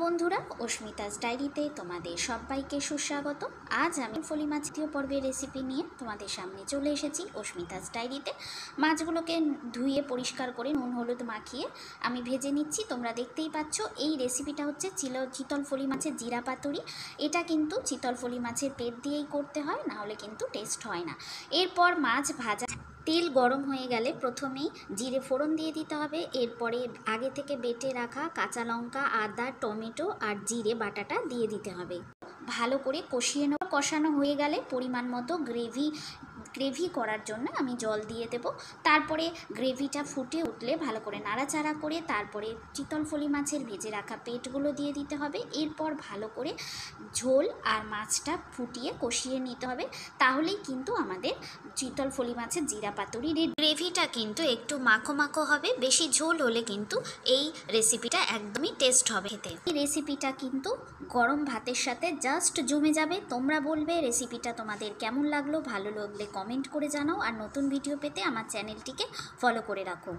বন্ধুরা, অস্মিতাস ডায়েরিতে তোমাদের সবাইকে সুস্বাগত। আজ আমি ফলি মাছ দ্বিতীয় পর্বের রেসিপি নিয়ে তোমাদের সামনে চলে এসেছি। অস্মিতাস ডায়েরিতে মাছগুলোকে ধুয়ে পরিষ্কার করে নুন হলুদ মাখিয়ে আমি ভেজে নিচ্ছি। তোমরা দেখতেই পাচ্ছ এই রেসিপিটা হচ্ছে চিতল ফলি মাছের জিরা পাতুরি। এটা কিন্তু চিতল ফলি মাছের পেট দিয়েই করতে হয়, না হলে কিন্তু টেস্ট হয় না। এরপর মাছ ভাজা তেল গরম হয়ে গেলে প্রথমেই জিরে ফোড়ন দিয়ে দিতে হবে। এরপরে আগে থেকে বেটে রাখা কাঁচা লঙ্কা, আদা, টমেটো আর জিরে বাটাটা দিয়ে দিতে হবে। ভালো করে কষানো হয়ে গেলে পরিমাণ মতো গ্রেভি করার জন্য আমি জল দিয়ে দেব। তারপরে গ্রেভিটা ফুটে উঠলে ভালো করে নাড়াচাড়া করে তারপরে চিতল ফলি মাছের ভেজে রাখা পেটগুলো দিয়ে দিতে হবে। এরপর ভালো করে ঝোল আর মাছটা ফুটিয়ে কষিয়ে নিতে হবে। তাহলেই কিন্তু আমাদের চিতল ফলি মাছের জিরা পাতুরি রেডি। গ্রেভিটা কিন্তু একটু মাখো মাখো হবে, বেশি ঝোল হলে কিন্তু এই রেসিপিটা একদমই টেস্ট হবে খেতে। এই রেসিপিটা কিন্তু গরম ভাতের সাথে জাস্ট জমে যাবে। তোমরা বলবে রেসিপিটা তোমাদের কেমন লাগলো, ভালো লাগলে কমেন্ট করে জানাও। আর নতুন ভিডিও পেতে আমার চ্যানেলটিকে ফলো করে রাখো।